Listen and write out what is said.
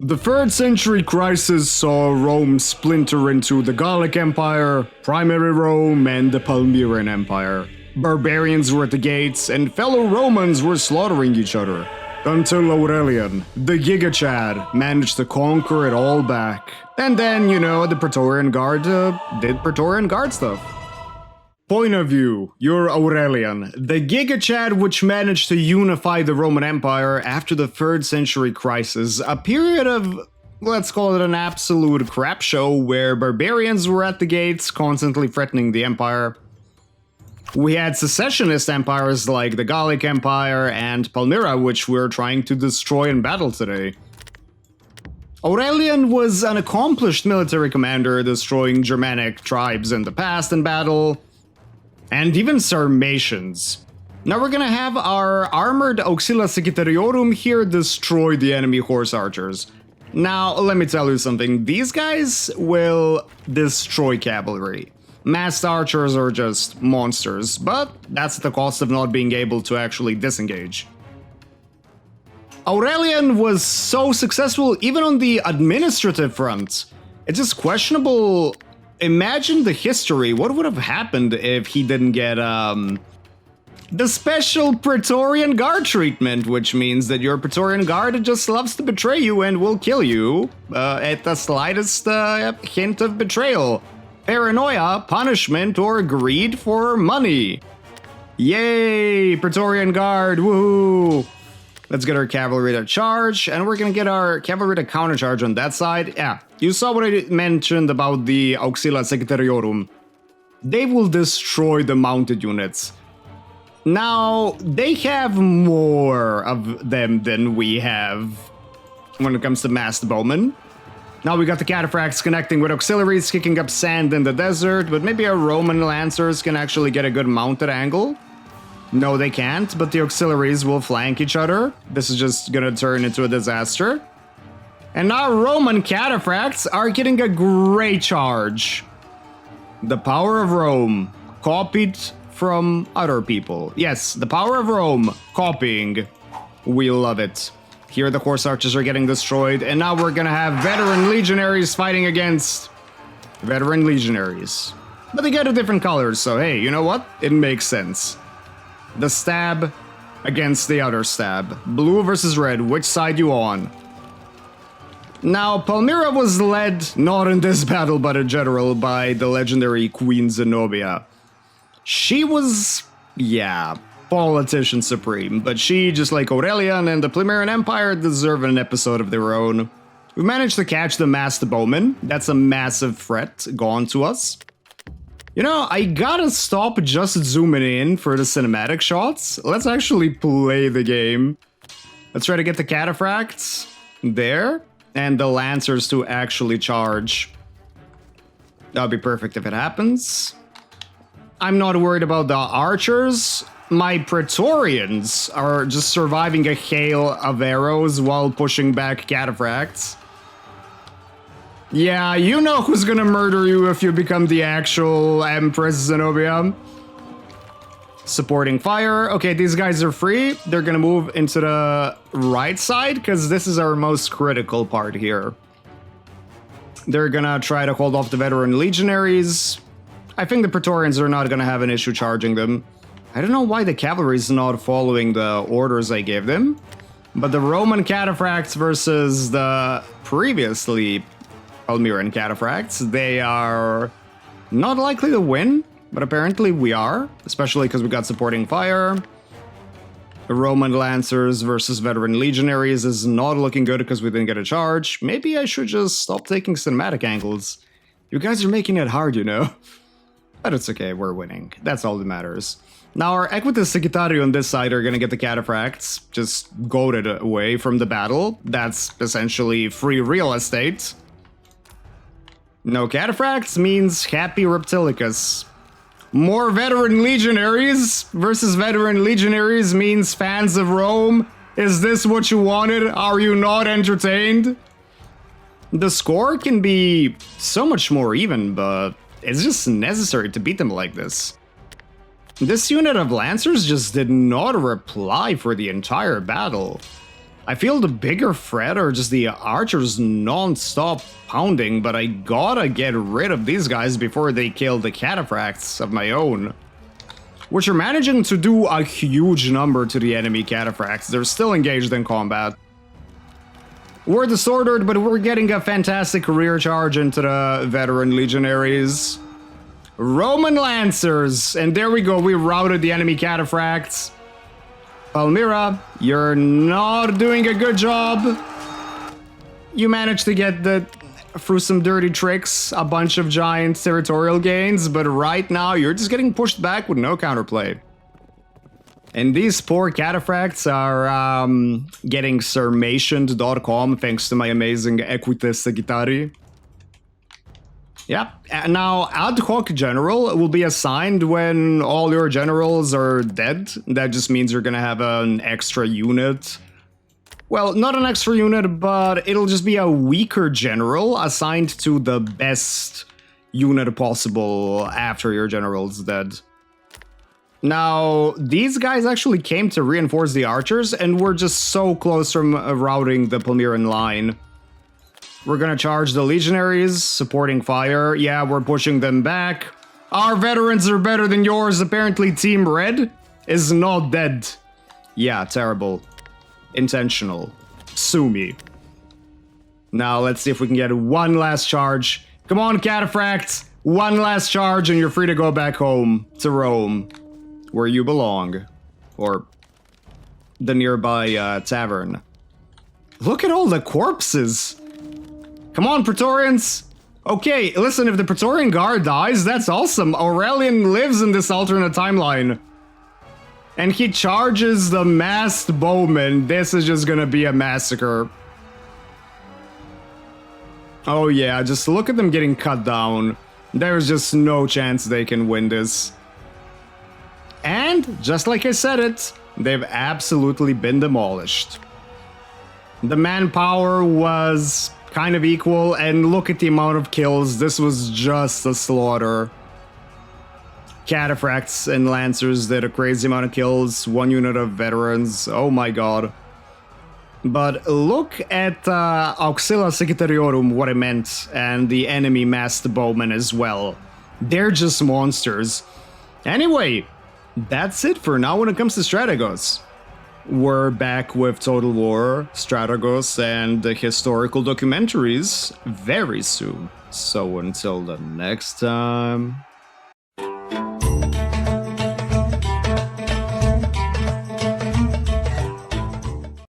The 3rd century crisis saw Rome splinter into the Gallic Empire, Primary Rome, and the Palmyrene Empire. Barbarians were at the gates, and fellow Romans were slaughtering each other. Until Aurelian, the Giga Chad, managed to conquer it all back. And then, you know, the Praetorian Guard did Praetorian Guard stuff. Point of view, you're Aurelian, the Giga Chad which managed to unify the Roman Empire after the 3rd century crisis, a period of, let's call it an absolute crap show where barbarians were at the gates, constantly threatening the empire. We had secessionist empires like the Gallic Empire and Palmyra, which we're trying to destroy in battle today. Aurelian was an accomplished military commander, destroying Germanic tribes in the past in battle, and even Sarmatians. Now we're gonna have our armored Auxilia Secretariorum here destroy the enemy horse archers. Now, let me tell you something, these guys will destroy cavalry. Massed archers are just monsters, but that's the cost of not being able to actually disengage. Aurelian was so successful even on the administrative front. It's just questionable. Imagine the history. What would have happened if he didn't get the special Praetorian Guard treatment, which means that your Praetorian Guard just loves to betray you and will kill you at the slightest hint of betrayal, paranoia, punishment, or greed for money. Yay, Praetorian Guard, woohoo! Let's get our cavalry to charge, and we're gonna get our cavalry to countercharge on that side. Yeah, you saw what I mentioned about the Auxilia Secretariorum. They will destroy the mounted units. Now, they have more of them than we have when it comes to massed bowmen. Now we got the cataphracts connecting with auxiliaries, kicking up sand in the desert, but maybe our Roman lancers can actually get a good mounted angle. No, they can't, but the auxiliaries will flank each other. This is just gonna turn into a disaster. And our Roman cataphracts are getting a great charge. The power of Rome, copied from other people. Yes, the power of Rome, copying. We love it. Here the horse archers are getting destroyed, and now we're gonna have veteran legionaries fighting against veteran legionaries. But they got a different colors, so hey, you know what? It makes sense. The stab against the other stab. Blue versus red, which side you on? Now, Palmyra was led, not in this battle, but in general, by the legendary Queen Zenobia. She was, yeah, politician supreme, but she, just like Aurelian and the Palmyran Empire, deserve an episode of their own. We managed to catch the masked bowman. That's a massive threat gone to us. You know, I gotta stop just zooming in for the cinematic shots. Let's actually play the game. Let's try to get the cataphracts there, and the lancers to actually charge. That'll be perfect if it happens. I'm not worried about the archers. My Praetorians are just surviving a hail of arrows while pushing back cataphracts. Yeah, you know who's gonna murder you if you become the actual Empress Zenobia. Supporting fire. Okay, these guys are free. They're gonna move into the right side, because this is our most critical part here. They're gonna try to hold off the veteran legionaries. I think the Praetorians are not gonna have an issue charging them. I don't know why the cavalry is not following the orders I gave them, but the Roman cataphracts versus the previously Palmyran cataphracts, they are not likely to win, but apparently we are, especially because we got supporting fire. The Roman lancers versus veteran legionaries is not looking good because we didn't get a charge. Maybe I should just stop taking cinematic angles. You guys are making it hard, you know? But it's okay, we're winning. That's all that matters. Now our Equites Secretari on this side are gonna get the cataphracts just goaded away from the battle. That's essentially free real estate. No cataphracts means happy Reptilicus. More veteran legionaries versus veteran legionaries means fans of Rome. Is this what you wanted? Are you not entertained? The score can be so much more even, but it's just necessary to beat them like this. This unit of lancers just did not reply for the entire battle. I feel the bigger threat are just the archers non-stop pounding, but I gotta get rid of these guys before they kill the cataphracts of my own. Which are managing to do a huge number to the enemy cataphracts. They're still engaged in combat. We're disordered, but we're getting a fantastic rear charge into the veteran legionaries. Roman Lancers! And there we go, we routed the enemy cataphracts. Palmyra, you're not doing a good job. You managed to get through some dirty tricks, a bunch of giant territorial gains, but right now you're just getting pushed back with no counterplay. And these poor cataphracts are getting surmationed.com thanks to my amazing Equites Guitari. Yep, and now ad hoc general will be assigned when all your generals are dead. That just means you're gonna have an extra unit. Well, not an extra unit, but it'll just be a weaker general assigned to the best unit possible after your general's dead. Now, these guys actually came to reinforce the archers, and we're just so close from routing the Palmyran line. We're gonna charge the legionaries, supporting fire. Yeah, we're pushing them back. Our veterans are better than yours. Apparently Team Red is not dead. Yeah, terrible. Intentional. Sue me. Now, let's see if we can get one last charge. Come on, cataphracts! One last charge and you're free to go back home to Rome, where you belong. Or the nearby tavern. Look at all the corpses! Come on, Praetorians! Okay, listen, if the Praetorian Guard dies, that's awesome. Aurelian lives in this alternate timeline. And he charges the masked bowman. This is just gonna be a massacre. Oh yeah, just look at them getting cut down. There's just no chance they can win this. And, just like I said it, they've absolutely been demolished. The manpower was kind of equal, and look at the amount of kills. This was just a slaughter. Cataphracts and Lancers did a crazy amount of kills, 1 unit of veterans, oh my god. But look at Auxilia Secretariorum, what it meant, and the enemy masked bowmen as well. They're just monsters. Anyway, that's it for now when it comes to Strategos. We're back with Total War, Strategos, and the historical documentaries very soon. So until the next time...